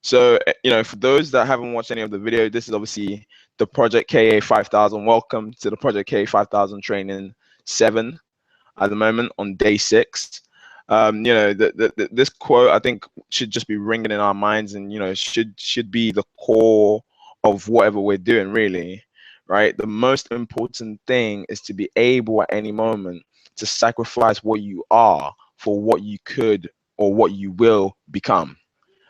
So, for those that haven't watched any of the video, this is obviously the Project KA5000. Welcome to the Project KA5000 training 7 at the moment on day 6. This quote I think should just be ringing in our minds, and should be the core of whatever we're doing, really, right? The most important thing is to be able at any moment to sacrifice what you are for what you could or what you will become.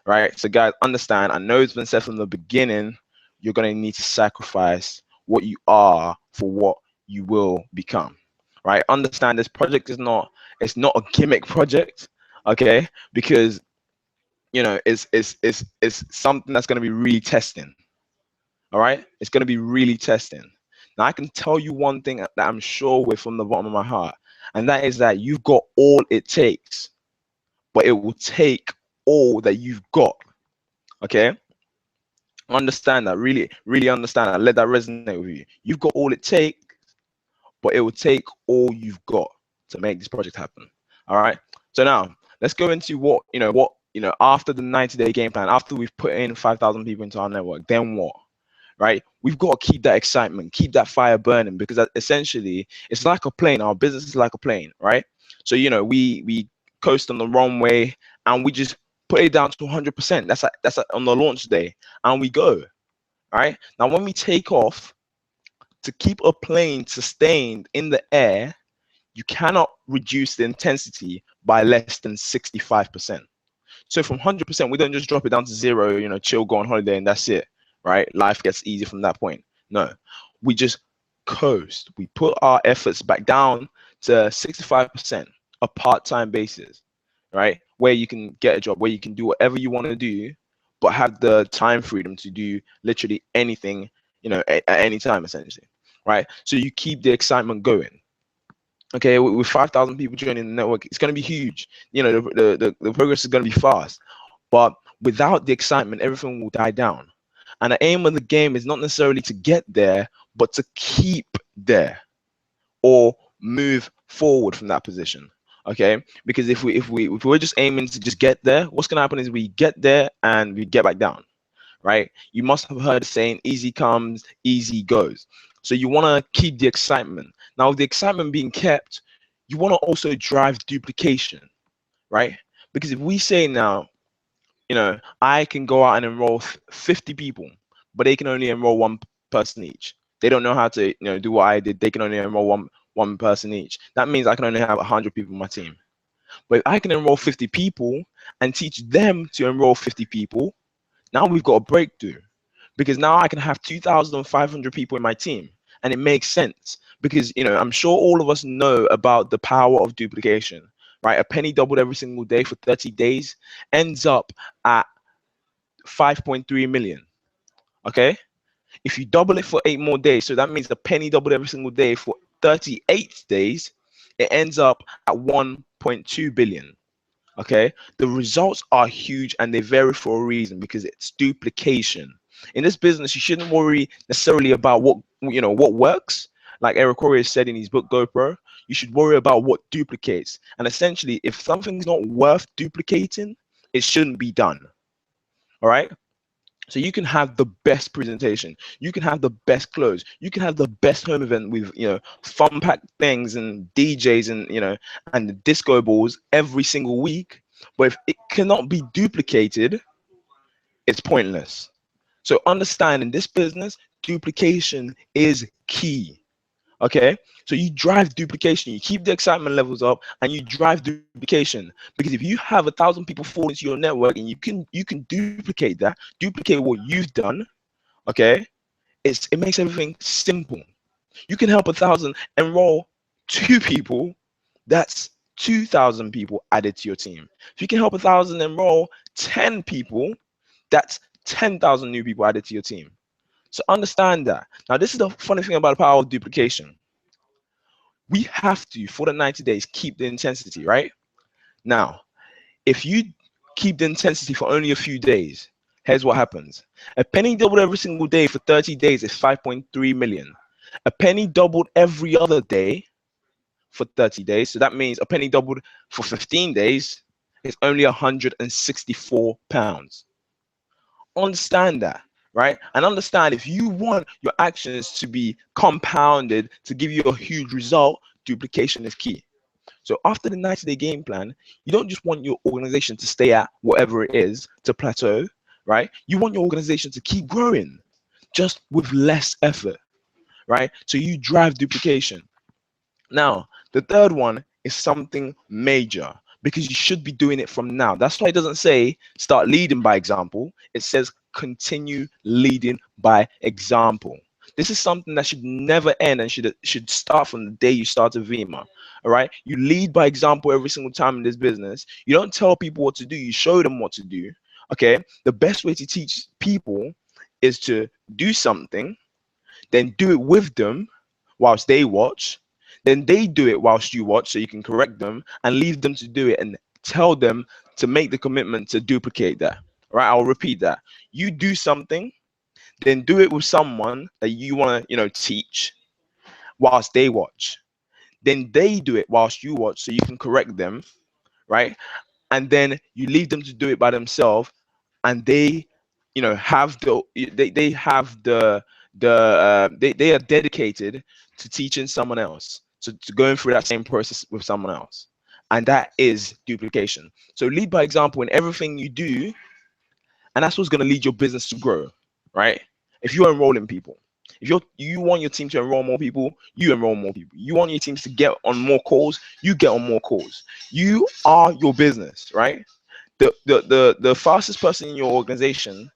Right? So guys, understand, I know it's been said from the beginning, you're going to need to sacrifice what you are for what you will become. Right? Understand this project is it's not a gimmick project, okay? Because it's something that's going to be really testing. All right? It's going to be really testing. Now I can tell you one thing that I'm sure with from the bottom of my heart, and that is that you've got all it takes, but it will take all that you've got. Okay, understand that, really understand that. Let that resonate with you. You've got all it takes, but it will take all you've got to make this project happen. All right, so now let's go into what after the 90-day game plan, after we've put in 5,000 people into our network, then what? Right, we've got to keep that excitement, keep that fire burning, because essentially it's like a plane. Our business is like a plane, right? So we coast on the runway and we just put it down to 100%. That's on the launch day, and we go. Right, now when we take off, to keep a plane sustained in the air, you cannot reduce the intensity by less than 65%. So from 100%, we don't just drop it down to 0, chill, go on holiday, and that's it. Right, life gets easy from that point. No, we just coast. We put our efforts back down to 65%, a part-time basis, right, where you can get a job, where you can do whatever you want to do, but have the time freedom to do literally anything, at any time, essentially, right? So you keep the excitement going. Okay, with 5,000 people joining the network, it's going to be huge. The progress is going to be fast, but without the excitement, everything will die down. And the aim of the game is not necessarily to get there, but to keep there or move forward from that position. Okay, because if we're just aiming to just get there, what's going to happen is we get there and we get back down. Right? You must have heard the saying, easy comes, easy goes. So you want to keep the excitement. Now, with the excitement being kept, you want to also drive duplication, right? Because if we say now, I can go out and enroll 50 people, but they can only enroll one person each. They don't know how to, do what I did. They can only enroll one person each. That means I can only have 100 people in my team. But if I can enroll 50 people and teach them to enroll 50 people, now we've got a breakthrough, because now I can have 2,500 people in my team, and it makes sense because I'm sure all of us know about the power of duplication, right? A penny doubled every single day for 30 days ends up at 5.3 million. Okay, if you double it for 8 more days, so that means the penny doubled every single day for 38 days, it ends up at 1.2 billion. Okay, the results are huge, and they vary for a reason, because it's duplication. In this business, you shouldn't worry necessarily about what works. Like Eric Corey said in his book GoPro, you should worry about what duplicates. And essentially, if something's not worth duplicating, it shouldn't be done. All right, so you can have the best presentation, you can have the best clothes, you can have the best home event with fun packed things and DJs and the disco balls every single week, but if it cannot be duplicated, it's pointless. So understand, in this business, duplication is key. Okay, so you drive duplication, you keep the excitement levels up, and you drive duplication, because if you have 1,000 people fall into your network and you can duplicate that, duplicate what you've done, okay, it makes everything simple. You can help 1,000 enroll 2 people, that's 2,000 people added to your team. If you can help 1,000 enroll 10 people, that's 10,000 new people added to your team. So understand that. Now, this is the funny thing about the power of duplication. We have to, for the 90 days, keep the intensity, right? Now, if you keep the intensity for only a few days, here's what happens. A penny doubled every single day for 30 days is 5.3 million. A penny doubled every other day for 30 days. So that means a penny doubled for 15 days is only 164 pounds. Understand that, right? And understand, if you want your actions to be compounded to give you a huge result, duplication is key. So after the 90-day game plan, you don't just want your organization to stay at whatever it is, to plateau, right? You want your organization to keep growing, just with less effort, right? So you drive duplication. Now, the third one is something major, because you should be doing it from now. That's why it doesn't say start leading by example. It says continue leading by example. This is something that should never end and should start from the day you start a Vima. All right. You lead by example every single time in this business. You don't tell people what to do, you show them what to do. Okay. The best way to teach people is to do something, then do it with them whilst they watch, then they do it whilst you watch so you can correct them, and leave them to do it and tell them to make the commitment to duplicate that. Right? I'll repeat that. You do something, then do it with someone that you want to, teach whilst they watch. Then they do it whilst you watch so you can correct them, right? And then you leave them to do it by themselves, and they have they have they are dedicated to teaching someone else, to going through that same process with someone else, and that is duplication. So lead by example in everything you do, and that's what's going to lead your business to grow, right? If you're enrolling people, if you want your team to enroll more people, you enroll more people. You want your teams to get on more calls, you get on more calls. You are your business, right? The fastest person in your organization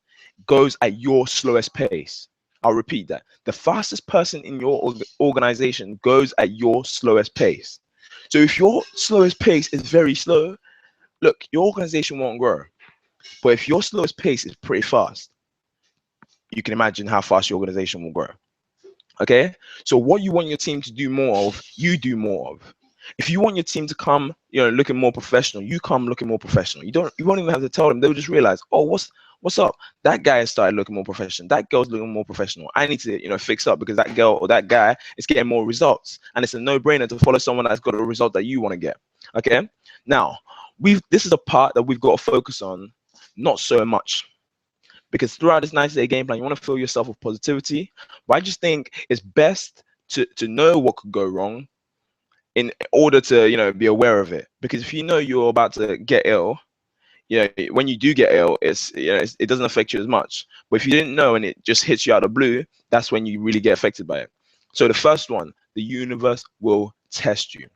goes at your slowest pace. I'll repeat that. The fastest person in your organization goes at your slowest pace. So if your slowest pace is very slow, look, your organization won't grow. But if your slowest pace is pretty fast, you can imagine how fast your organization will grow. Okay, so what you want your team to do more of, you do more of. If you want your team to come, looking more professional, you come looking more professional. You won't even have to tell them. They'll just realize, oh, what's up? That guy has started looking more professional. That girl's looking more professional. I need to, fix up, because that girl or that guy is getting more results, and it's a no-brainer to follow someone that's got a result that you want to get. Okay, now this is a part that we've got to focus on, not so much. Because throughout this 90-day game plan, you want to fill yourself with positivity. But I just think it's best to know what could go wrong in order to, be aware of it. Because if you know you're about to get ill, when you do get ill, it doesn't affect you as much. But if you didn't know and it just hits you out of the blue, that's when you really get affected by it. So the first one, the universe will test you.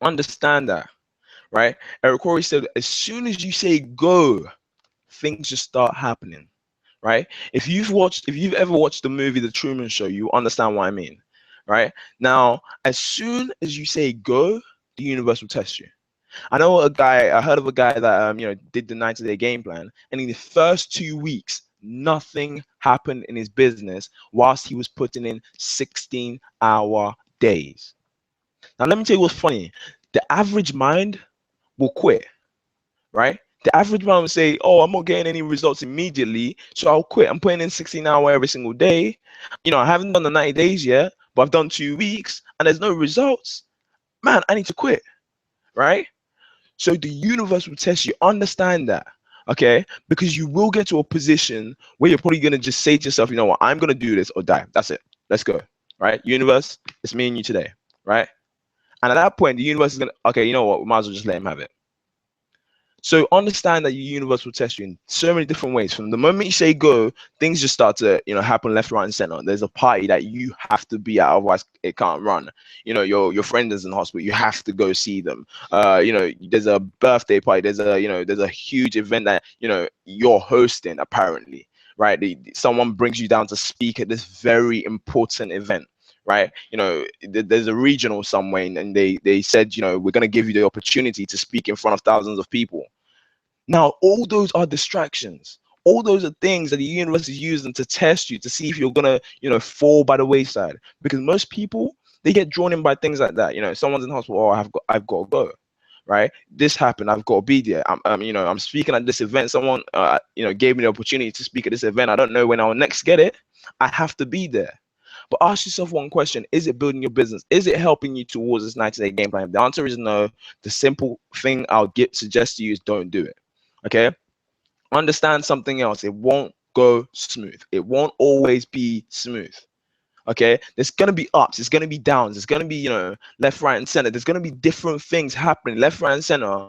Understand that, right? Eric Corey said, as soon as you say go, things just start happening. Right? If you've ever watched the movie The Truman Show, you understand what I mean. Right? Now, as soon as you say go, the universe will test you. I heard of a guy that did the 90-day game plan, and in the first 2 weeks, nothing happened in his business whilst he was putting in 16-hour days. Now, let me tell you what's funny. The average mind will quit, right? The average man would say, oh, I'm not getting any results immediately, so I'll quit. I'm putting in 16 hours every single day. I haven't done the 90 days yet, but I've done 2 weeks and there's no results. Man, I need to quit, right? So the universe will test you. Understand that, okay? Because you will get to a position where you're probably going to just say to yourself, you know what, I'm going to do this or die. That's it. Let's go, right? Universe, it's me and you today, right? And at that point, the universe is going to, okay, you know what, we might as well just let him have it. So understand that your universe will test you in so many different ways. From the moment you say go, things just start to happen left, right, and center. There's a party that you have to be at, otherwise it can't run. Your friend is in hospital, you have to go see them. There's a birthday party. There's a huge event that you're hosting apparently, right? Someone brings you down to speak at this very important event. Right, there's a regional somewhere, and they said, we're going to give you the opportunity to speak in front of thousands of people. Now, all those are distractions. All those are things that the universe is using to test you, to see if you're gonna, fall by the wayside. Because most people, they get drawn in by things like that. Someone's in hospital, oh, I've got to go. Right, this happened, I've got to be there. I'm speaking at this event. Someone, gave me the opportunity to speak at this event. I don't know when I'll next get it. I have to be there. But ask yourself one question: is it building your business? Is it helping you towards this 90-day game plan? If the answer is no, the simple thing I'll suggest to you is don't do it. Okay. understand something else. It won't go smooth. It won't always be smooth. Okay, there's gonna be ups, there's gonna be downs, there's gonna be, left, right, and center. There's gonna be different things happening left, right, and center.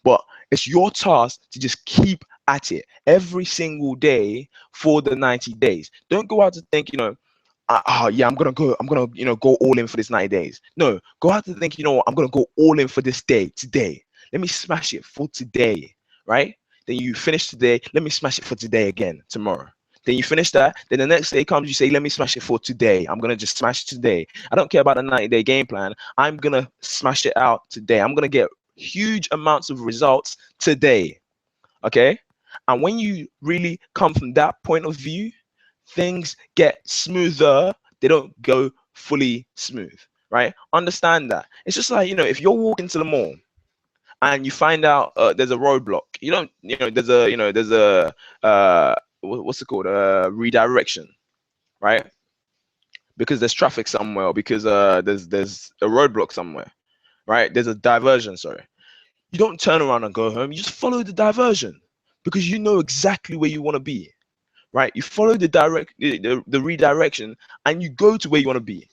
But it's your task to just keep at it every single day for the 90 days. Don't go out to think, yeah, I'm gonna go all in for this 90 days. No, go out to think, what, I'm gonna go all in for this day today. Let me smash it for today, right? Then you finish today, let me smash it for today again tomorrow. Then you finish that, then the next day comes, you say, let me smash it for today. I'm gonna just smash today. I don't care about the 90-day game plan. I'm gonna smash it out today. I'm gonna get huge amounts of results today. Okay? And when you really come from that point of view, things get smoother. They don't go fully smooth, right? Understand that. It's just like, if you're walking to the mall and you find out there's a roadblock, you don't, there's a what's it called, redirection, right? Because there's traffic somewhere, or because there's a roadblock somewhere, right? There's a diversion, sorry. You don't turn around and go home. You just follow the diversion because you know exactly where you want to be, right? You follow the redirection, and you go to where you want to be,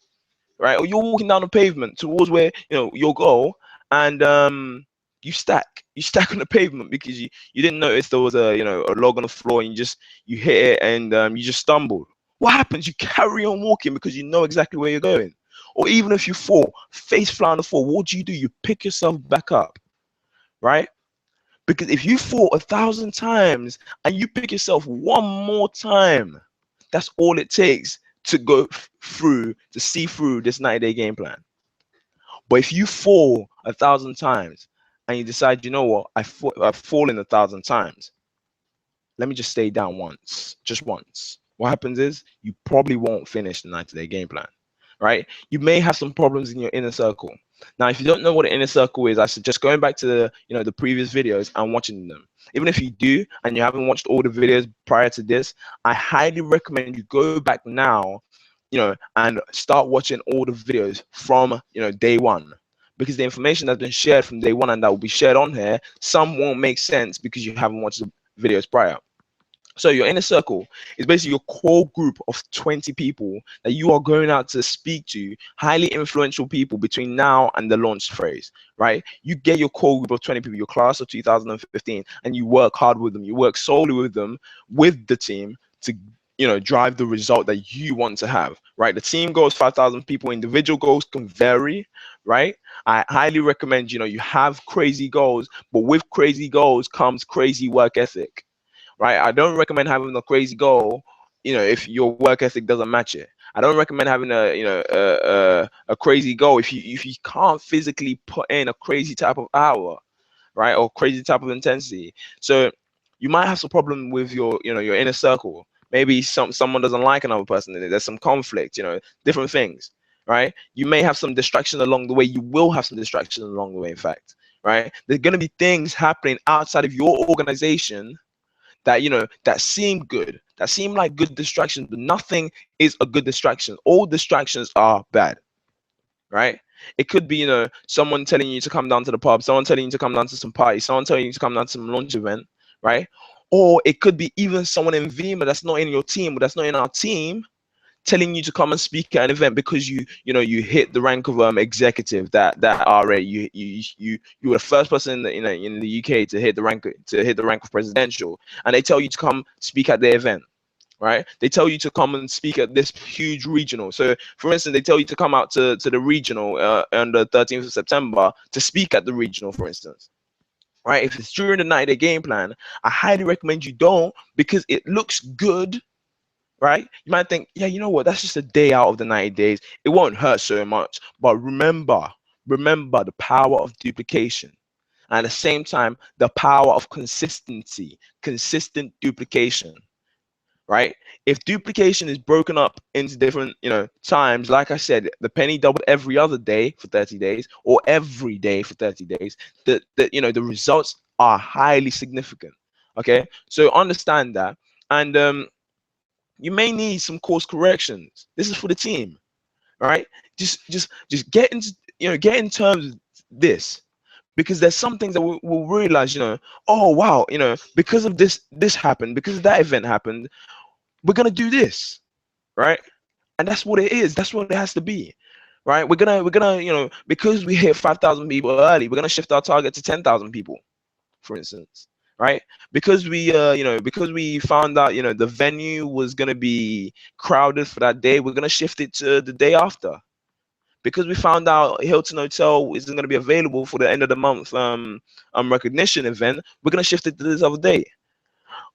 right? Or you're walking down the pavement towards where your goal, and you stack on the pavement because you didn't notice there was a log on the floor, and you hit it, and you just stumbled. What happens? You carry on walking because you know exactly where you're going. Or even if you fall face flat on the floor, what do? You pick yourself back up, right? Because if you fall 1,000 times and you pick yourself one more time, that's all it takes to go through, to see through this 90-day game plan. But if you fall 1,000 times and you decide, you know what, I've fallen 1,000 times, let me just stay down once, just once. What happens is you probably won't finish the 90-day game plan, right? You may have some problems in your inner circle. Now, if you don't know what an inner circle is, I suggest going back to the previous videos and watching them. Even if you do and you haven't watched all the videos prior to this, I highly recommend you go back now, and start watching all the videos from day one, because the information that's been shared from day one and that will be shared on here, some won't make sense because you haven't watched the videos prior. So your inner circle is basically your core group of 20 people that you are going out to speak to, highly influential people between now and the launch phase, right? You get your core group of 20 people, your class of 2015, and you work hard with them. You work solely with them, with the team, to drive the result that you want to have, right? The team goals 5,000 people. Individual goals can vary, right? I highly recommend you have crazy goals, but with crazy goals comes crazy work ethic, right? I don't recommend having a crazy goal, if your work ethic doesn't match it. I don't recommend having a crazy goal if you can't physically put in a crazy type of hour, right, or crazy type of intensity. So you might have some problem with your inner circle. Maybe someone doesn't like another person. There's some conflict, different things, right? You may have some distractions along the way. You will have some distractions along the way, in fact, right? There's going to be things happening outside of your organization that seem good, that seem like good distractions, but nothing is a good distraction. All distractions are bad, right? It could be someone telling you to come down to the pub, someone telling you to come down to some party, someone telling you to come down to some launch event, right? Or it could be even someone in Vima that's not in your team, but that's not in our team, telling you to come and speak at an event because you hit the rank of executive, that RA. You were the first person in the UK to hit the rank of presidential, and they tell you to come speak at their event, right? They tell you to come and speak at this huge regional. So for instance, they tell you to come out to the regional on the 13th of September to speak at the regional, for instance, right? If it's during the 90-day game plan, I highly recommend you don't, because it looks good, right? You might think, yeah, you know what, that's just a day out of the 90 days. It won't hurt so much. But remember the power of duplication. And at the same time, the power of consistency, consistent duplication, right? If duplication is broken up into different, times, like I said, the penny doubled every other day for 30 days or every day for 30 days, the results are highly significant. Okay, so understand that. And you may need some course corrections. This is for the team, right? Just get into get in terms of this, because there's some things that we'll realize, oh wow, because of this happened, because that event happened, we're gonna do this, right? And that's what it is. That's what it has to be, right? We're gonna because we hit 5,000 people early, we're gonna shift our target to 10,000 people, for instance, right? Because because we found out the venue was gonna be crowded for that day, we're gonna shift it to the day after. Because we found out Hilton Hotel isn't going to be available for the end of the month recognition event, we're going to shift it to this other day.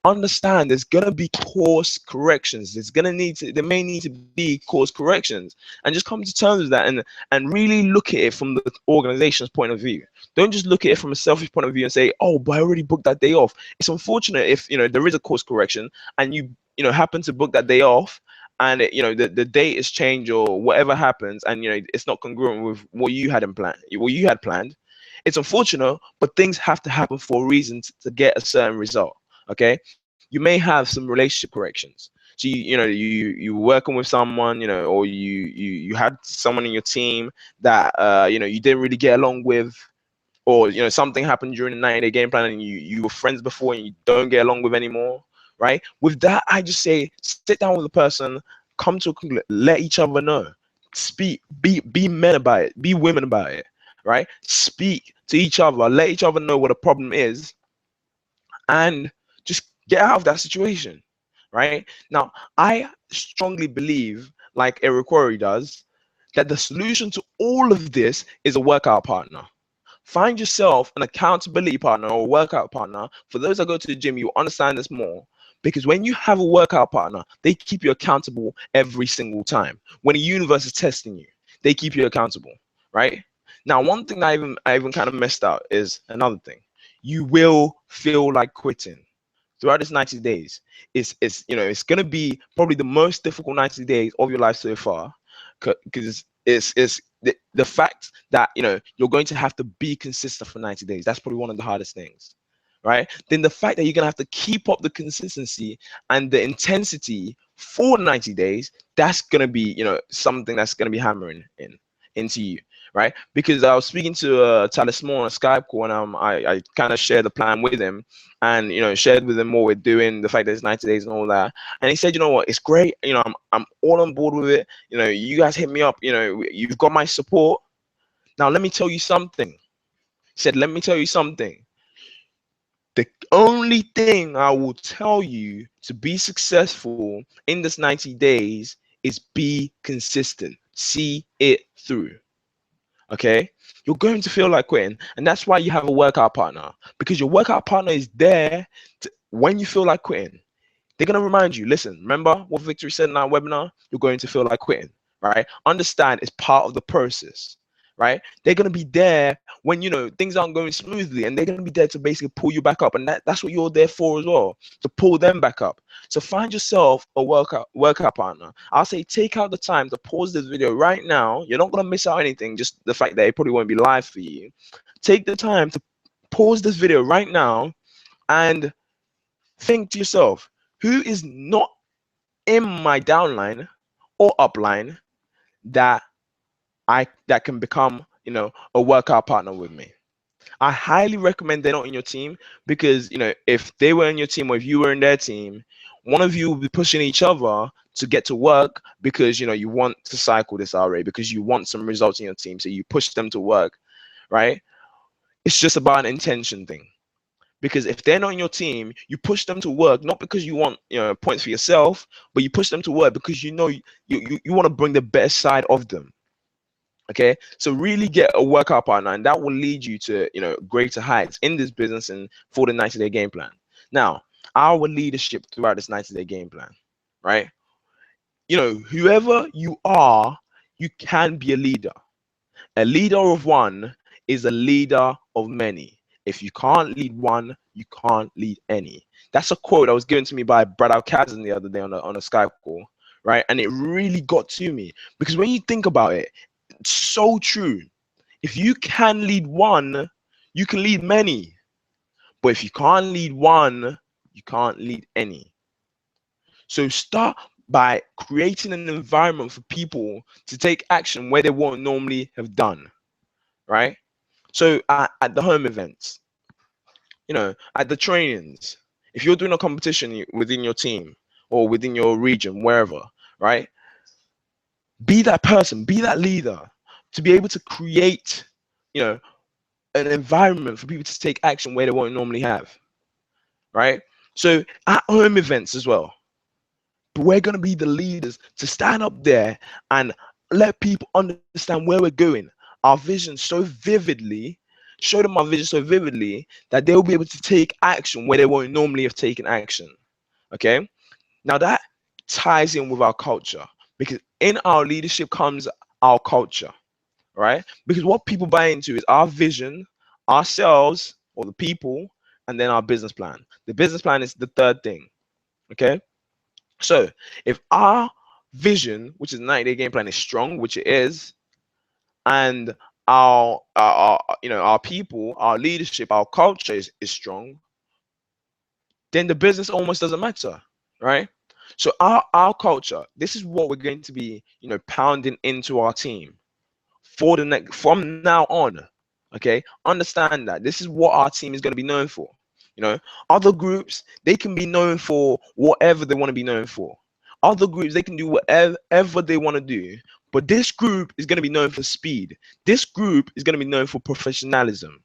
Understand, there's going to be course corrections. There may need to be course corrections, and just come to terms with that, and really look at it from the organization's point of view. Don't just look at it from a selfish point of view and say, oh, but I already booked that day off. It's unfortunate if there is a course correction and you happen to book that day off, and the date is changed or whatever happens, and it's not congruent with what you had planned. It's unfortunate, but things have to happen for a reason to get a certain result. Okay, you may have some relationship corrections. So you were working with someone, or you had someone in your team that you didn't really get along with, or something happened during the 90-day game plan, and you were friends before and you don't get along with anymore, right? With that, I just say, sit down with the person, come to a conclusion, let each other know, speak, be men about it, be women about it, right? Speak to each other, let each other know what the problem is, and just get out of that situation, right? Now, I strongly believe, like Eric Quarry does, that the solution to all of this is a workout partner. Find yourself an accountability partner or a workout partner. For those that go to the gym, you understand this more. Because when you have a workout partner, they keep you accountable every single time. When the universe is testing you, they keep you accountable, right? Now, one thing I even kind of messed out is another thing. You will feel like quitting throughout this 90 days. It's gonna be probably the most difficult 90 days of your life so far, because it's the fact that you're going to have to be consistent for 90 days. That's probably one of the hardest things, right? Then the fact that you're gonna have to keep up the consistency and the intensity for 90 days, that's gonna be something that's gonna be hammering into you, right? Because I was speaking to Talisman on a Skype call, and I kind of shared the plan with him, and shared with him what we're doing, the fact that it's 90 days and all that. And he said, you know what, it's great. I'm all on board with it. You guys hit me up. You've got my support. Now let me tell you something. He said, let me tell you something. The only thing I will tell you to be successful in this 90 days is be consistent. See it through. Okay, you're going to feel like quitting, and that's why you have a workout partner, because your workout partner is there when you feel like quitting. They're going to remind you, listen, remember what Victory said in our webinar? You're going to feel like quitting, right? Understand it's part of the process, right? They're going to be there when things aren't going smoothly, and they're going to be there to basically pull you back up, and that's what you're there for as well, to pull them back up. So find yourself a workout partner. I'll say take out the time to pause this video right now. You're not going to miss out anything, just the fact that it probably won't be live for you. Take the time to pause this video right now and think to yourself, who is not in my downline or upline that can become a workout partner with me? I highly recommend they're not in your team, because if they were in your team, or if you were in their team, one of you will be pushing each other to get to work, because you want to cycle this RA, because you want some results in your team, so you push them to work, right? It's just about an intention thing. Because if they're not in your team, you push them to work, not because you want points for yourself, but you push them to work because you want to bring the best side of them. Okay, so really get a workout partner, and that will lead you to greater heights in this business and for the 90-day game plan. Now, our leadership throughout this 90-day game plan, right? Whoever you are, you can be a leader. A leader of one is a leader of many. If you can't lead one, you can't lead any. That's a quote that was given to me by Brad Alcazan the other day on a Skype call, right? And it really got to me, because when you think about it, it's so true. If you can lead one, you can lead many. But if you can't lead one, you can't lead any. So start by creating an environment for people to take action where they won't normally have done, right? So at the home events, at the trainings, if you're doing a competition within your team or within your region, wherever, right? Be that person, be that leader to be able to create, you know, an environment for people to take action where they won't normally have, right? So at home events as well, we're going to be the leaders to stand up there and let people understand where we're going, our vision so vividly, show them our vision so vividly that they'll be able to take action where they won't normally have taken action. Okay. Now that ties in with our culture, because in our leadership comes our culture, right? Because what people buy into is our vision, ourselves, or the people, and then our business plan. The business plan is the third thing. Okay. So if our vision, which is 90-day game plan, is strong, which it is, and our people, our leadership, our culture is strong, then the business almost doesn't matter, right? So our culture, this is what we're going to be, pounding into our team for the next from now on. Okay, understand that this is what our team is going to be known for. Other groups, they can be known for whatever they want to be known for. Other groups, they can do whatever they want to do, but this group is going to be known for speed. This group is going to be known for professionalism,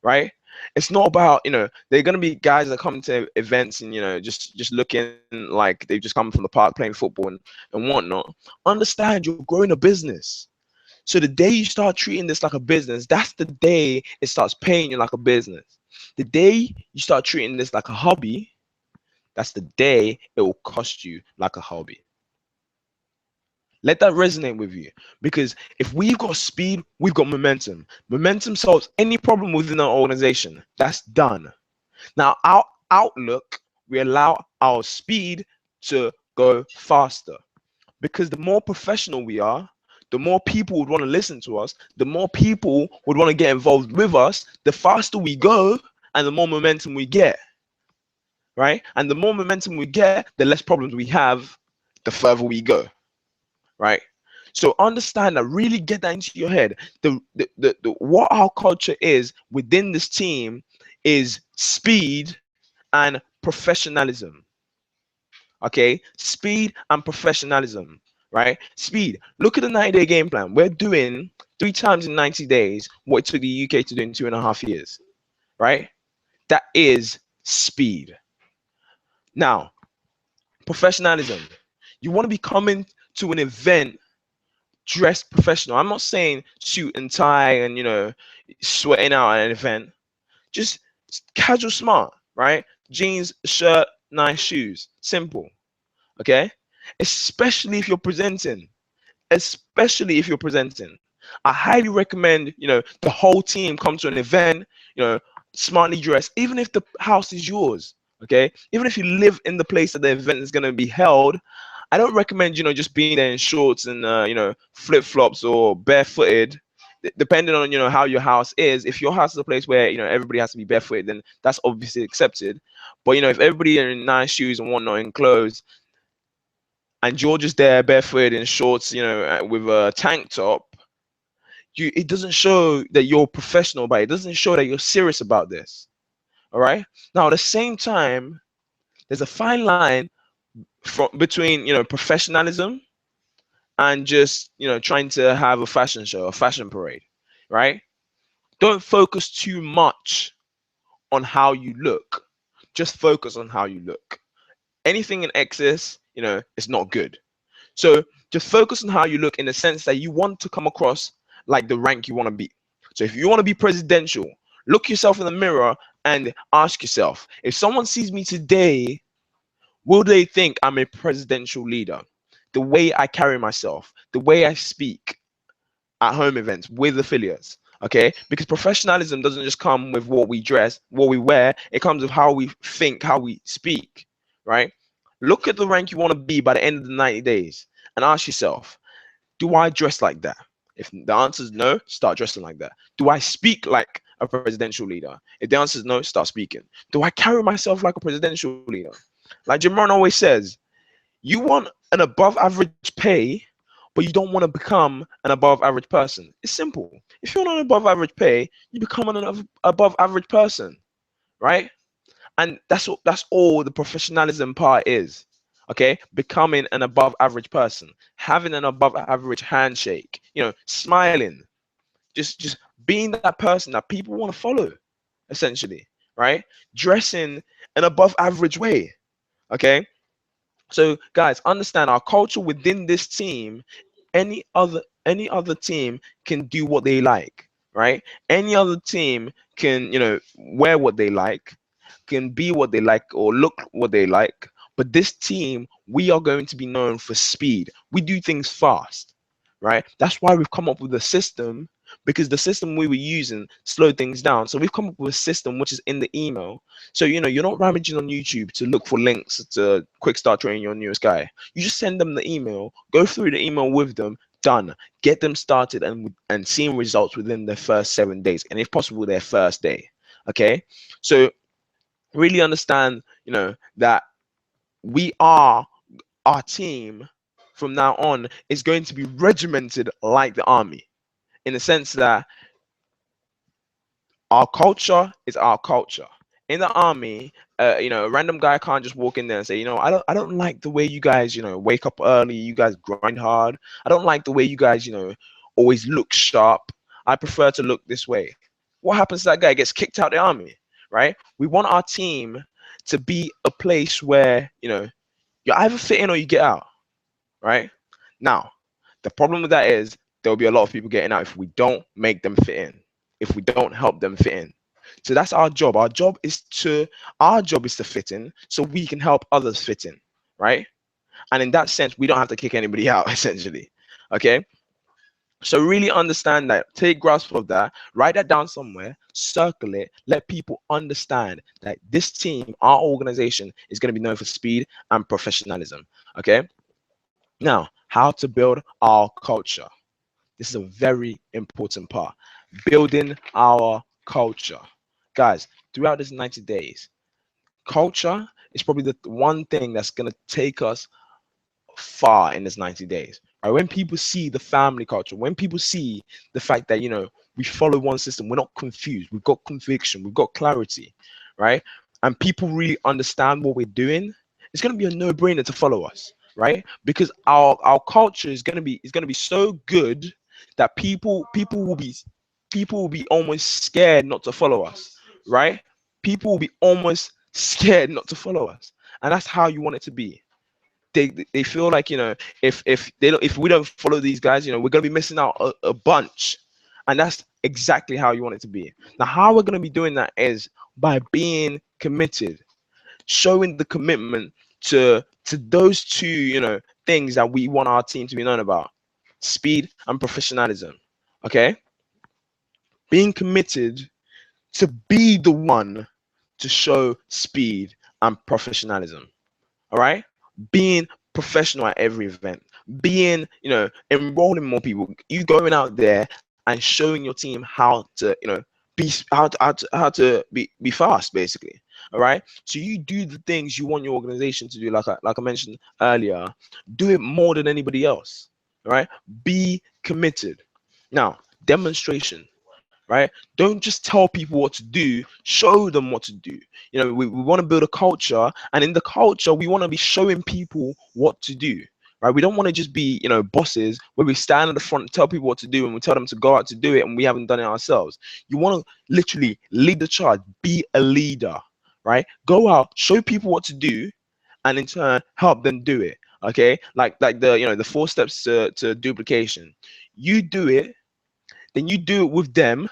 right? It's not about, they're going to be guys that come to events and, just looking like they've just come from the park playing football and whatnot. Understand, you're growing a business. So the day you start treating this like a business, that's the day it starts paying you like a business. The day you start treating this like a hobby, that's the day it will cost you like a hobby. Let that resonate with you, because if we've got speed, we've got momentum. Momentum solves any problem within our organization. That's done. Now, our outlook, we allow our speed to go faster, because the more professional we are, the more people would want to listen to us, the more people would want to get involved with us, the faster we go, and the more momentum we get, right? And the more momentum we get, the less problems we have, the further we go, right? So understand that, really get that into your head. What our culture is within this team is speed and professionalism. Okay, speed and professionalism, right? Speed. Look at the 90-day game plan. We're doing 3 times in 90 days what it took the UK to do in 2.5 years, right? That is speed. Now, professionalism. You want to be coming to an event dressed professional. I'm not saying suit and tie and, sweating out at an event. Just casual smart, right? Jeans, shirt, nice shoes. Simple. Okay, especially if you're presenting, I highly recommend, the whole team come to an event, smartly dressed, even if the house is yours. Okay, even if you live in the place that the event is going to be held, I don't recommend, just being there in shorts and flip-flops or barefooted, depending on, how your house is. If your house is a place where, everybody has to be barefooted, then that's obviously accepted. But, if everybody are in nice shoes and whatnot and clothes, and you're just there barefoot in shorts, with a tank top, it doesn't show that you're professional, but it doesn't show that you're serious about this. All right. Now, at the same time, there's a fine line between, professionalism and just, trying to have a fashion show, a fashion parade, right? Don't focus too much on how you look. Just focus on how you look. Anything in excess, is not good. So just focus on how you look, in the sense that you want to come across like the rank you want to be. So if you want to be presidential, look yourself in the mirror and ask yourself, if someone sees me today, will they think I'm a presidential leader? The way I carry myself, the way I speak at home events with affiliates. Okay, because professionalism doesn't just come with what we dress, what we wear. It comes with how we think, how we speak, right? Look at the rank you want to be by the end of the 90 days and ask yourself, do I dress like that? If the answer is no, start dressing like that. Do I speak like a presidential leader? If the answer is no, start speaking. Do I carry myself like a presidential leader? Like Jim Rohn always says, you want an above average pay, but you don't want to become an above average person. It's simple. If you're on an above average pay, you become an above average person, right? And that's all the professionalism part is. Okay, becoming an above average person, having an above average handshake, smiling, just being that person that people want to follow, essentially, right? Dressing an above average way. Okay, so guys, understand our culture within this team. Any other team can do what they like, right? Any other team can wear what they like, can be what they like or look what they like. But this team, we are going to be known for speed. We do things fast, right? That's why we've come up with a system, because the system we were using slowed things down. So we've come up with a system which is in the email. So you're not rummaging on YouTube to look for links to quick start training your newest guy. You just send them the email, go through the email with them, done. Get them started and seeing results within their first 7 days, and if possible, their first day. Okay, so really understand, that we are our team from now on is going to be regimented like the army, in the sense that our culture is our culture. In the army, a random guy can't just walk in there and say, I don't like the way you guys, wake up early, you guys grind hard. I don't like the way you guys, always look sharp. I prefer to look this way. What happens to that guy? Gets kicked out of the army, right? We want our team to be a place where, you either fit in or you get out, right? Now, the problem with that is there'll be a lot of people getting out if we don't make them fit in, if we don't help them fit in. So that's our job. Our job is to fit in so we can help others fit in, right? And in that sense, we don't have to kick anybody out, essentially. Okay. So really understand that, take grasp of that, write that down somewhere, circle it, let people understand that this team, our organization, is going to be known for speed and professionalism. Okay. Now, how to build our culture. This is a very important part. Building our culture. Guys, throughout this 90 days, culture is probably the one thing that's going to take us far in this 90 days. Right? When people see the family culture, when people see the fact that, we follow one system, we're not confused, we've got conviction, we've got clarity, right? And people really understand what we're doing, it's going to be a no-brainer to follow us, right? Because our culture is going to be so good that people will be almost scared not to follow us, right? People will be almost scared not to follow us, and that's how you want it to be. They feel like, if we don't follow these guys, we're gonna be missing out a bunch, and that's exactly how you want it to be. Now, how we're gonna be doing that is by being committed, showing the commitment to those two, things that we want our team to be known about: speed and professionalism. Okay, being committed to be the one to show speed and professionalism. All right, being professional at every event, being, enrolling more people, you going out there and showing your team how to, be fast, basically. All right, so you do the things you want your organization to do, like I mentioned earlier. Do it more than anybody else. All right, be committed. Now, demonstration. Right, don't just tell people what to do, show them what to do. We want to build a culture, and in the culture we want to be showing people what to do. Right, we don't want to just be, bosses where we stand at the front and tell people what to do, and we tell them to go out to do it, and we haven't done it ourselves. You want to literally lead the charge, be a leader. Right, go out, show people what to do, and in turn help them do it. Okay, like the 4 steps to duplication. You do it, then you do it with them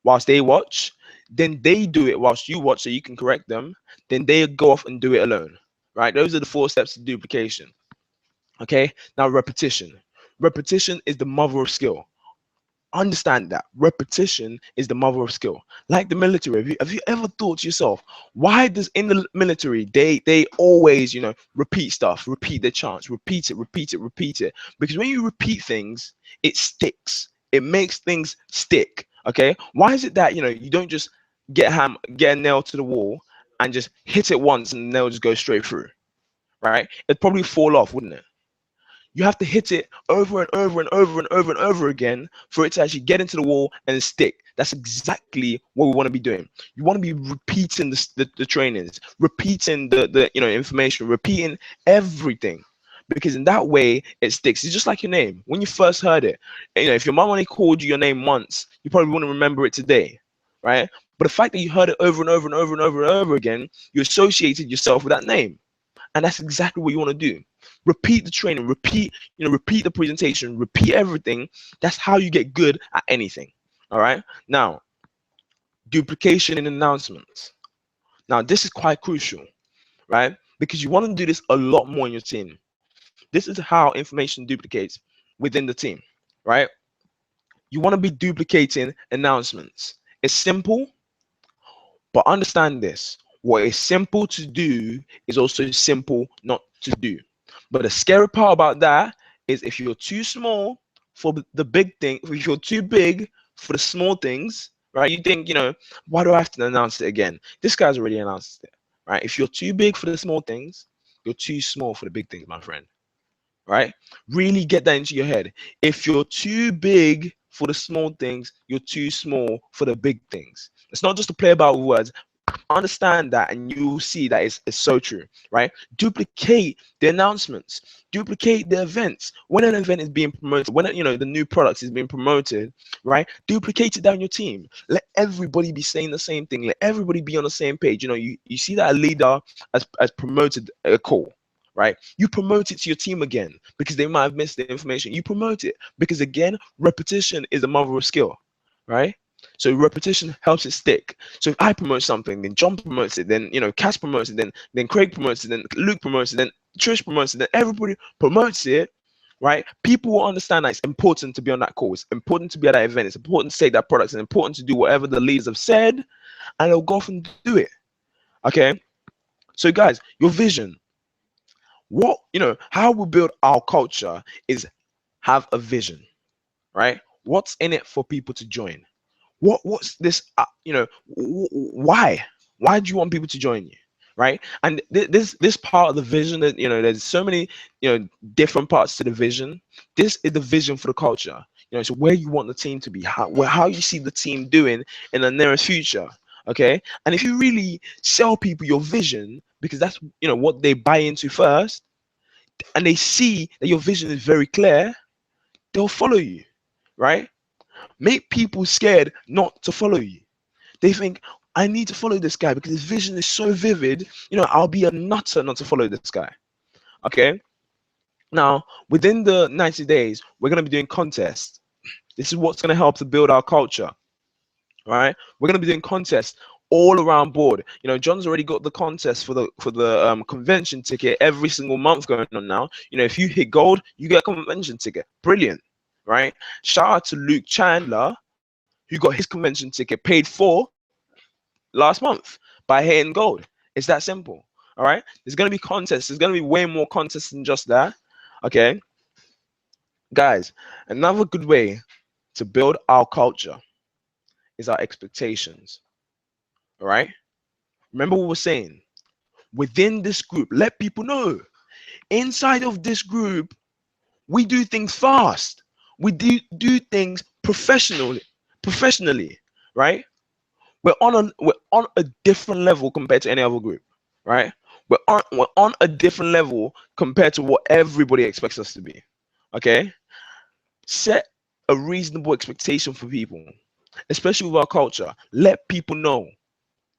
whilst they watch, then they do it whilst you watch so you can correct them, then they go off and do it alone. Right, those are the 4 steps to duplication. Okay, now repetition. Repetition is the mother of skill. Understand that repetition is the mother of skill. Like the military, have you ever thought to yourself, why does in the military they always, repeat stuff, repeat the chants, repeat it, repeat it, repeat it? Because when you repeat things, it sticks, it makes things stick. Okay, why is it that, you don't just get a nail to the wall and just hit it once and the nail just goes straight through? Right, it'd probably fall off, wouldn't it? You have to hit it over and over and over and over and over again for it to actually get into the wall and stick. That's exactly what we want to be doing. You want to be repeating the trainings, repeating the information, repeating everything, because in that way it sticks. It's just like your name. When you first heard it, if your mom only called you your name once, you probably wouldn't remember it today, right? But the fact that you heard it over and over and over and over and over again, you associated yourself with that name. And that's exactly what you want to do. Repeat the training, repeat the presentation, repeat everything. That's how you get good at anything. All right. Now, duplication in announcements. Now, this is quite crucial, right? Because you want to do this a lot more in your team. This is how information duplicates within the team, right? You want to be duplicating announcements. It's simple, but understand this. What is simple to do is also simple not to do. But the scary part about that is if you're too small for the big thing, if you're too big for the small things, right? You think, why do I have to announce it again? This guy's already announced it, right? If you're too big for the small things, you're too small for the big things, my friend, right? Really get that into your head. If you're too big for the small things, you're too small for the big things. It's not just to play about words. Understand that and you'll see that it's so true, right? Duplicate the announcements, duplicate the events. When an event is being promoted, when the new products is being promoted, right? Duplicate it down your team. Let everybody be saying the same thing. Let everybody be on the same page. You see that a leader has promoted a call, right? You promote it to your team again because they might have missed the information. You promote it because, again, repetition is the mother of skill, right? So repetition helps it stick. So if I promote something, then John promotes it, then Cass promotes it, then Craig promotes it, then Luke promotes it, then Trish promotes it, then everybody promotes it, right? People will understand that it's important to be on that call. It's important to be at that event. It's important to say that product. It's important to do whatever the leaders have said, and they'll go off and do it. Okay. So guys, your vision. How we build our culture is have a vision, right? What's in it for people to join? What's this? Why do you want people to join you, right? And this part of the vision that there's so many different parts to the vision. This is the vision for the culture. So where you want the team to be, how you see the team doing in the nearest future. Okay, and if you really sell people your vision, because that's what they buy into first, and they see that your vision is very clear, they'll follow you, right? Make people scared not to follow you. They think, I need to follow this guy because his vision is so vivid. I'll be a nutter not to follow this guy. Okay. Now, within the 90 days, we're going to be doing contests. This is what's going to help to build our culture. Right? We're going to be doing contests all around board. John's already got the contest for the convention ticket every single month going on now. If you hit gold, you get a convention ticket. Brilliant. Right? Shout out to Luke Chandler, who got his convention ticket paid for last month by hitting gold. It's that simple. All right. There's going to be contests. There's going to be way more contests than just that. Okay. Guys, another good way to build our culture is our expectations. All right. Remember what we're saying. Within this group, let people know. Inside of this group, we do things fast. We do things professionally, right? We're on a different level compared to any other group, right? We're on a different level compared to what everybody expects us to be. Okay? Set a reasonable expectation for people, especially with our culture. Let people know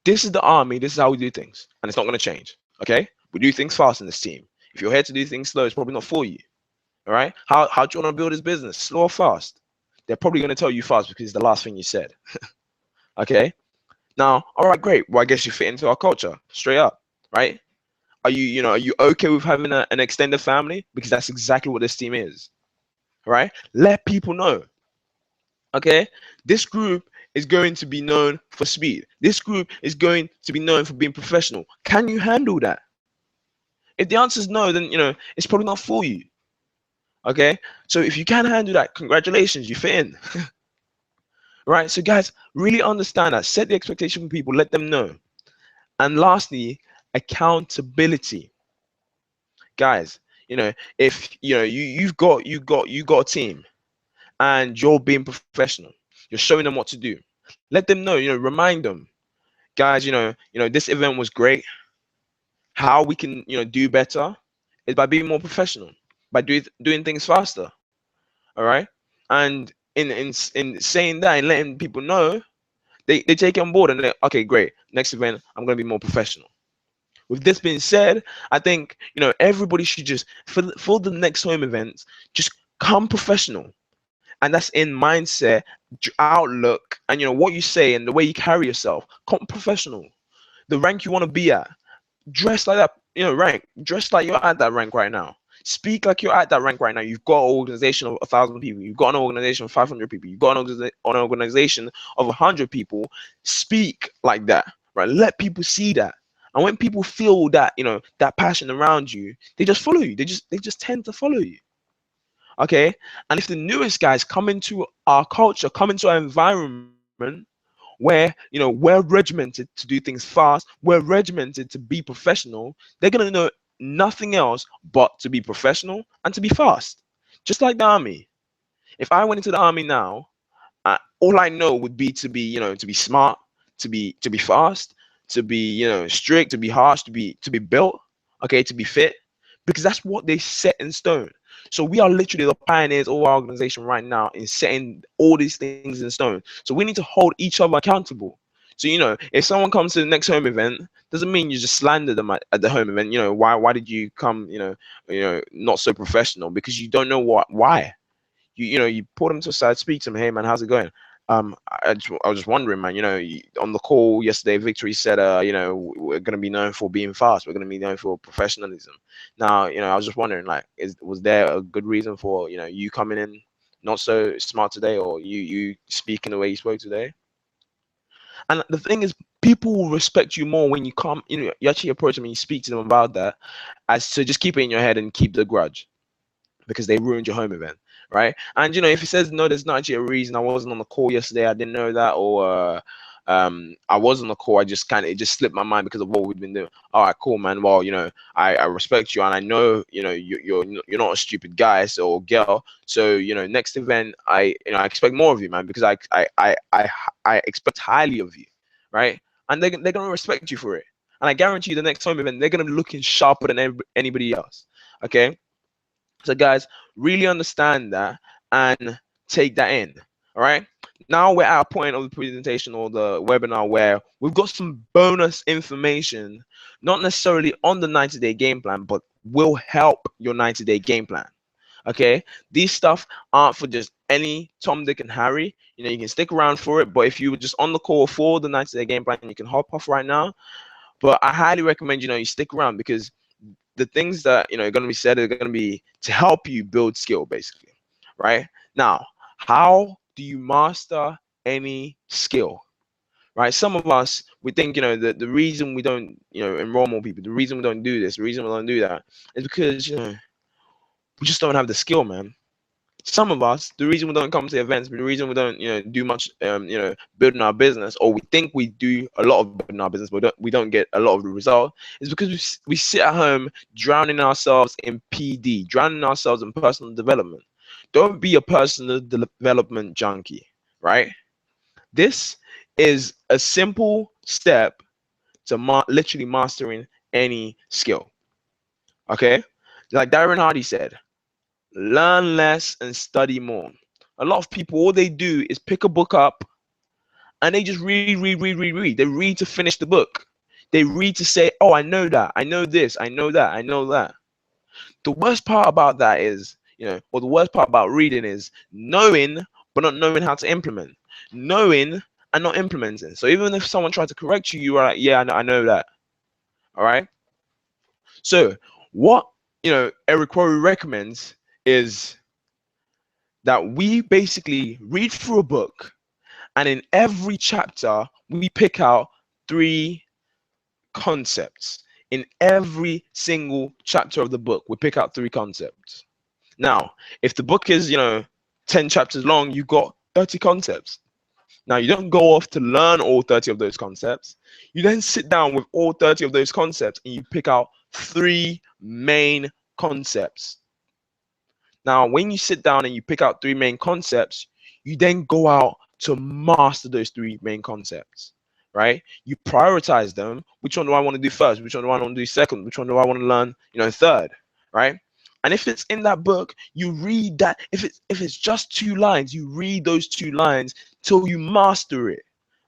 this is the army, this is how we do things, and it's not going to change. Okay? We do things fast in this team. If you're here to do things slow, it's probably not for you. All right? How do you want to build this business? Slow or fast? They're probably going to tell you fast because it's the last thing you said. Okay? Now, all right, great. Well, I guess you fit into our culture, straight up, right? Are you okay with having an extended family? Because that's exactly what this team is, right? Let people know. Okay, this group is going to be known for speed. This group is going to be known for being professional. Can you handle that? If the answer is no, then it's probably not for you. Okay, so if you can handle that, congratulations, you fit in. Right? So guys, really understand that. Set the expectation for people. Let them know. And lastly, accountability. Guys, if you got a team and you're being professional, you're showing them what to do. Let them know, remind them, guys, this event was great. How we can, do better is by being more professional, by doing things faster. All right. And in saying that and letting people know, they take it on board and they're okay, great. Next event, I'm gonna be more professional. With this being said, I think everybody should just for the next home events, just come professional, and that's in mindset, outlook, and what you say and the way you carry yourself. Come professional. The rank you want to be at, dress like that, rank. Dress like you're at that rank right now. Speak like you're at that rank right now. You've got an organization of 1,000 people. You've got an organization of 500 people. You've got an organization of 100 people. Speak like that, right? Let people see that. And when people feel that, that passion around you, they just follow you. They just tend to follow you. Okay. And if the newest guys come into our culture, come into our environment where we're regimented to do things fast, we're regimented to be professional, they're gonna know nothing else but to be professional and to be fast. Just like the army. If I went into the army now, all I know would be to be to be smart, to be fast, to be strict, to be harsh, to be built, okay, to be fit, because that's what they set in stone. So we are literally the pioneers of our organization right now in setting all these things in stone. So we need to hold each other accountable. So if someone comes to the next home event, doesn't mean you just slander them at the home event. Why did you come? Not so professional, because you don't know why. You pull them to the side, speak to them. Hey man, how's it going? I was just wondering, man. On the call yesterday, Victory said, we're gonna be known for being fast. We're gonna be known for professionalism. Now, I was just wondering, like, was there a good reason for you coming in not so smart today, or you speaking the way you spoke today? And the thing is, people will respect you more when you come. You actually approach them and you speak to them about that, as to just keep it in your head and keep the grudge, because they ruined your home event, right? And if he says no, there's not actually a reason. I wasn't on the call yesterday, I didn't know that, or I was on the call, it just slipped my mind because of what we've been doing. All right, cool, man. Well, I respect you, and I know you're not a stupid guy or girl. So next event, I expect more of you, man, because I expect highly of you, right? And they're gonna respect you for it. And I guarantee you, the next home event, they're gonna be looking sharper than anybody else. Okay. So guys, really understand that and take that in. All right. Now we're at a point of the presentation or the webinar where we've got some bonus information, not necessarily on the 90-day game plan, but will help your 90-day game plan. Okay. These stuff aren't for just any Tom, Dick, and Harry. You can stick around for it, but if you were just on the call for the 90-day game plan, you can hop off right now. But I highly recommend you stick around, because the things that are going to be said are going to be to help you build skill, basically. Right now, how do you master any skill? Right, some of us, we think the reason we don't enroll more people, the reason we don't do this, the reason we don't do that, is because we just don't have the skill, man. Some of us, the reason we don't come to events, but the reason we don't do much building our business, or we think we do a lot of building our business, but we don't get a lot of the result, is because we sit at home drowning ourselves in PD, drowning ourselves in personal development. Don't be a personal development junkie, right? This is a simple step to literally mastering any skill. Okay, like Darren Hardy said, learn less and study more. A lot of people, all they do is pick a book up and they just read. They read to finish the book. They read to say, oh, I know that, I know this, I know that, I know that. The worst part about that is, or the worst part about reading is knowing, but not knowing how to implement. Knowing and not implementing. So even if someone tried to correct you, you are like, yeah, I know that. All right. So what, Eric Quarry recommends is that we basically read through a book, and in every chapter we pick out 3 concepts. In every single chapter of the book, we pick out 3 concepts. Now, if the book is 10 chapters long, you got 30 concepts. Now, you don't go off to learn all 30 of those concepts. You then sit down with all 30 of those concepts and you pick out 3 main concepts. Now, when you sit down and you pick out 3 main concepts, you then go out to master those 3 main concepts, right? You prioritize them. Which one do I want to do first? Which one do I want to do second? Which one do I want to learn, third, right? And if it's in that book, you read that. If it's just 2 lines, you read those 2 lines till you master it.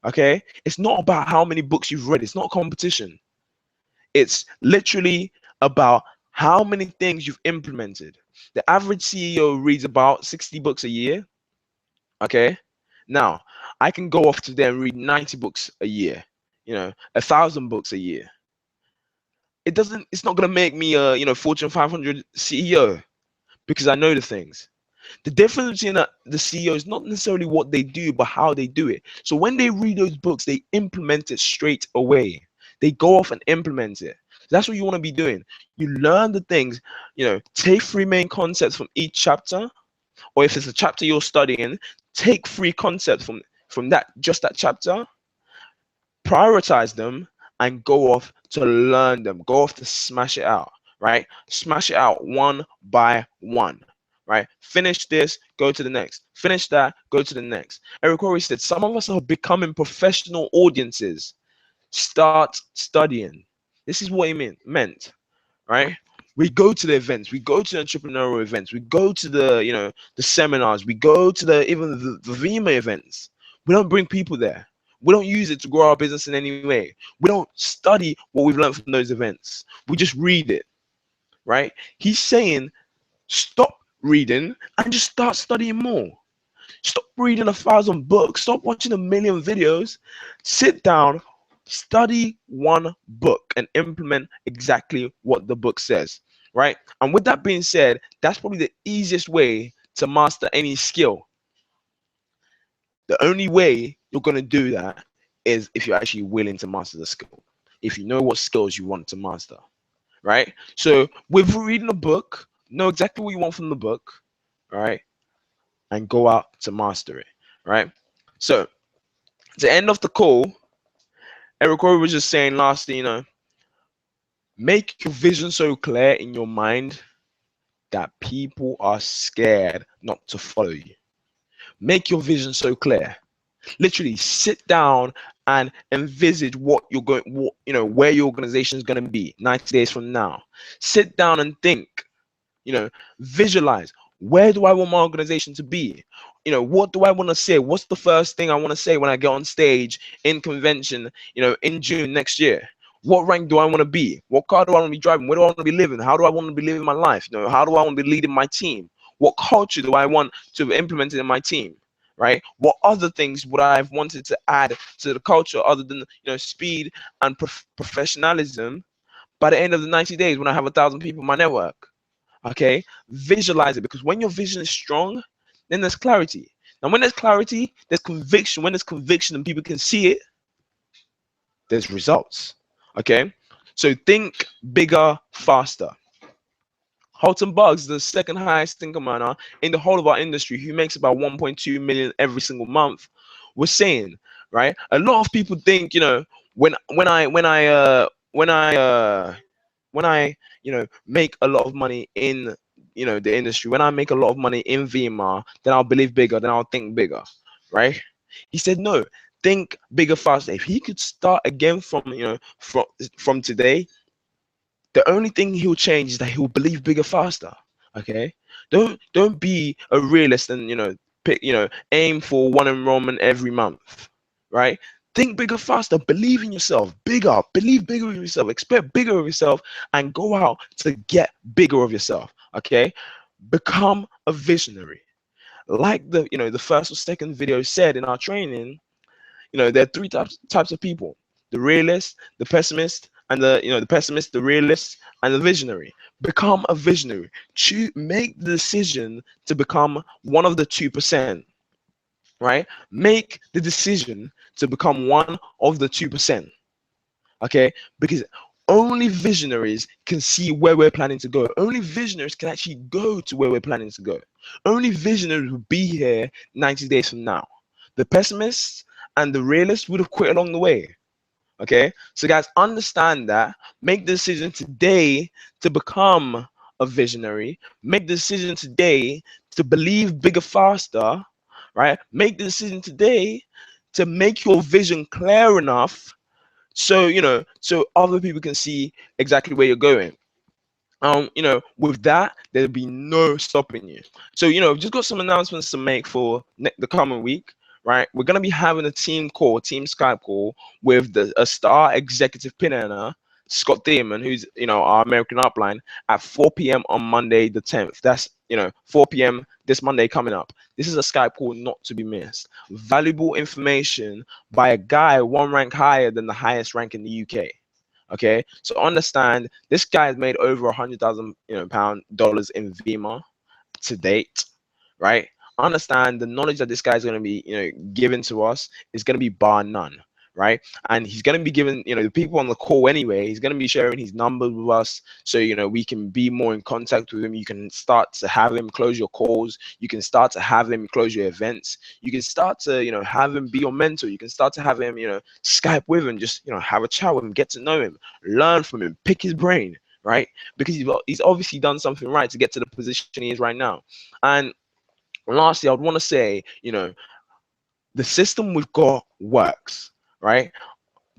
Okay? It's not about how many books you've read. It's not a competition. It's literally about how many things you've implemented. The average CEO reads about 60 books a year. Okay? Now, I can go off to them and read 90 books a year, 1,000 books a year. It's not going to make me a, Fortune 500 CEO because I know the things. The difference between the CEO is not necessarily what they do, but how they do it. So when they read those books, they implement it straight away. They go off and implement it. That's what you want to be doing. You learn the things, take 3 main concepts from each chapter, or if it's a chapter you're studying, take 3 concepts from that chapter, prioritize them, and go off to learn them. Go off to smash it out, right? Smash it out one by one. Right? Finish this, go to the next. Finish that, go to the next. Eric Horry said, some of us are becoming professional audiences. Start studying. This is what he meant, right? We go to the events, we go to the entrepreneurial events, we go to the, the seminars, we go to even the Vima events. We don't bring people there. We don't use it to grow our business in any way. We don't study what we've learned from those events. We just read it, right? He's saying, stop reading and just start studying more. Stop reading 1,000 books. Stop watching 1,000,000 videos. Sit down, study 1 book and implement exactly what the book says, right? And with that being said, that's probably the easiest way to master any skill. The only way you're going to do that is if you're actually willing to master the skill. If you know what skills you want to master, right? So with reading a book, know exactly what you want from the book, right? And go out to master it, right? So to end off the call, Eric Rowe was just saying lastly, make your vision so clear in your mind that people are scared not to follow you. Make your vision so clear. Literally sit down and envisage what you're going, where your organization is going to be 90 days from now. Sit down and think, visualize, where do I want my organization to be? What do I want to say? What's the first thing I want to say when I get on stage in convention, in June next year? What rank do I want to be? What car do I want to be driving? Where do I want to be living? How do I want to be living my life? How do I want to be leading my team? What culture do I want to implement in my team? Right? What other things would I have wanted to add to the culture other than speed and professionalism by the end of the 90 days when I have 1,000 people in my network? Okay, visualize it, because when your vision is strong, then there's clarity. Now, when there's clarity, there's conviction. When there's conviction and people can see it, there's results. Okay, so think bigger, faster. Halton Bugs, the second highest income earner in the whole of our industry, who makes about 1.2 million every single month, was saying, right? A lot of people think, when I make a lot of money in the industry, when I make a lot of money in VMR, then I'll believe bigger, then I'll think bigger, right? He said no, think bigger, faster. If he could start again from today, the only thing he'll change is that he'll believe bigger, faster. Okay, don't be a realist and aim for 1 enrollment every month, right? Think bigger, faster. Believe in yourself. Believe bigger of yourself. Expect bigger of yourself, and go out to get bigger of yourself. Okay, become a visionary. Like the first or second video said in our training, there are 3 types of people: the realist, the pessimist, and the pessimist, the realist, and the visionary. Become a visionary. Make the decision to become one of the 2%. Right? Make the decision to become one of the 2%. Okay? Because only visionaries can see where we're planning to go. Only visionaries can actually go to where we're planning to go. Only visionaries will be here 90 days from now. The pessimists and the realists would have quit along the way. Okay? So guys, understand that. Make the decision today to become a visionary. Make the decision today to believe bigger, faster, right? Make the decision today to make your vision clear enough so, so other people can see exactly where you're going. With that, there'll be no stopping you. So, just got some announcements to make for the coming week, right? We're gonna be having a team Skype call with a star executive pinner, Scott Dearman, who's our American upline, at 4 p.m. on Monday the 10th. That's 4 p.m. this Monday coming up. This is a Skype call not to be missed. Valuable information by a guy one rank higher than the highest rank in the UK. Okay, so understand this guy has made over $100,000 dollars in VMA to date, right? Understand the knowledge that this guy is going to be given to us is going to be bar none, right? And he's going to be giving the people on the call anyway, he's going to be sharing his numbers with us, so we can be more in contact with him. You can start to have him close your calls, you can start to have him close your events, you can start to have him be your mentor, you can start to have him Skype with him, just have a chat with him, get to know him, learn from him, pick his brain, right? Because he's obviously done something right to get to the position he is right now. And lastly, I would want to say, the system we've got works, right?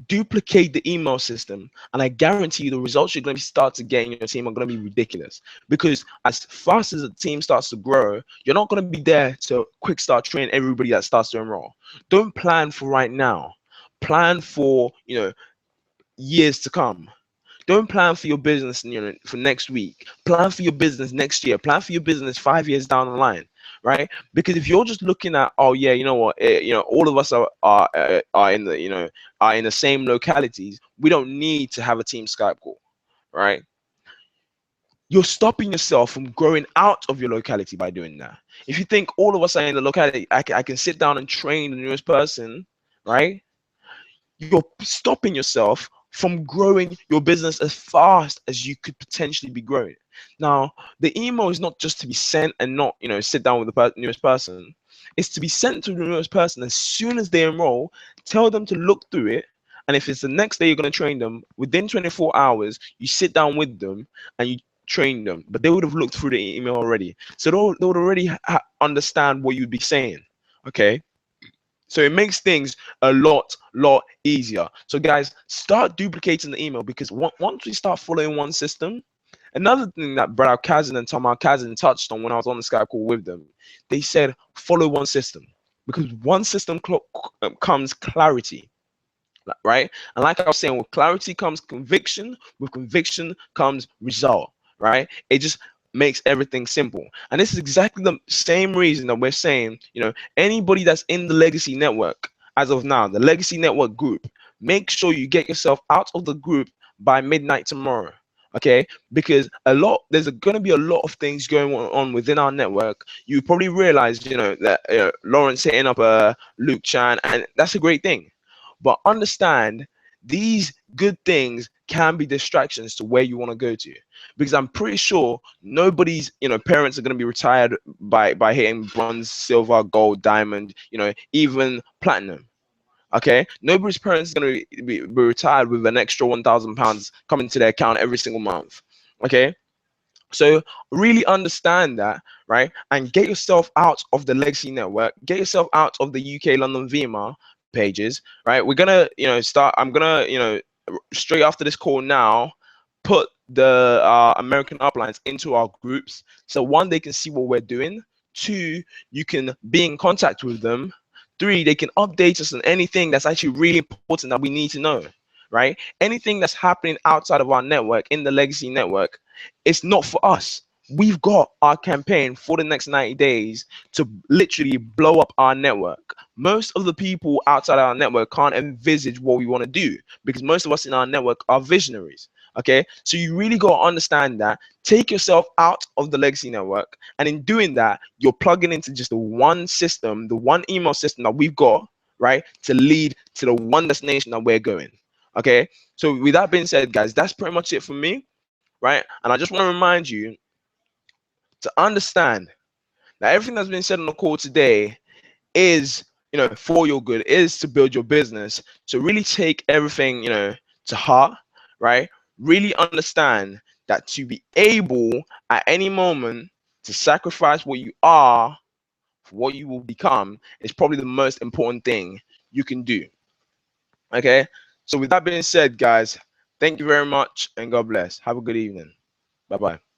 Duplicate the email system, and I guarantee you the results you're going to start to get in your team are going to be ridiculous. Because as fast as the team starts to grow, you're not going to be there to quick start train everybody that starts to enroll. Don't plan for right now. Plan for years to come. Don't plan for your business, for next week. Plan for your business next year. Plan for your business 5 years down the line, right? Because if you're just looking at, oh yeah, you know what, all of us are in the are in the same localities. We don't need to have a team Skype call, right? You're stopping yourself from growing out of your locality by doing that. If you think all of us are in the locality, I can sit down and train the newest person, right? You're stopping yourself from growing your business as fast as you could potentially be growing. Now, the email is not just to be sent and not, sit down with the newest person. It's to be sent to the newest person as soon as they enroll. Tell them to look through it. And if it's the next day you're going to train them, within 24 hours, you sit down with them and you train them. But they would have looked through the email already. So they would already understand what you'd be saying. Okay. So it makes things a lot easier. So guys, start duplicating the email, because once we start following one system, another thing that Brad Kazan and Tom Kazan touched on when I was on the Skype call with them, they said follow one system, because one system comes clarity, right? And like I was saying, with clarity comes conviction, with conviction comes result, right? It just makes everything simple. And this is exactly the same reason that we're saying, anybody that's in the legacy network as of now, the legacy network group, make sure you get yourself out of the group by midnight tomorrow. Okay, because there's going to be a lot of things going on within our network. You probably realize, that Lawrence setting up a Luke Chan, and that's a great thing. But understand, these good things can be distractions to where you want to go to, because I'm pretty sure nobody's parents are going to be retired by hitting bronze, silver, gold, diamond, even platinum. Okay, nobody's parents is going to be retired with an extra £1,000 coming to their account every single month. Okay, so really understand that, right? And get yourself out of the legacy network, get yourself out of the UK London VMA pages, right? We're gonna start, I'm gonna straight after this call now, put the American uplines into our groups, so one, they can see what we're doing, two, you can be in contact with them, three, they can update us on anything that's actually really important that we need to know, right? Anything that's happening outside of our network, in the legacy network, it's not for us. We've got our campaign for the next 90 days to literally blow up our network. Most of the people outside our network can't envisage what we want to do, because most of us in our network are visionaries. Okay, so you really got to understand that. Take yourself out of the legacy network, and in doing that, you're plugging into just the one system, the one email system that we've got, right, to lead to the one destination that we're going. Okay, so with that being said, guys, that's pretty much it for me, right? And I just want to remind you to understand that everything that's been said on the call today is, for your good, is to build your business. So really take everything, to heart, right? Really understand that to be able at any moment to sacrifice what you are for what you will become is probably the most important thing you can do. Okay, so with that being said, guys, thank you very much and God bless. Have a good evening. Bye bye.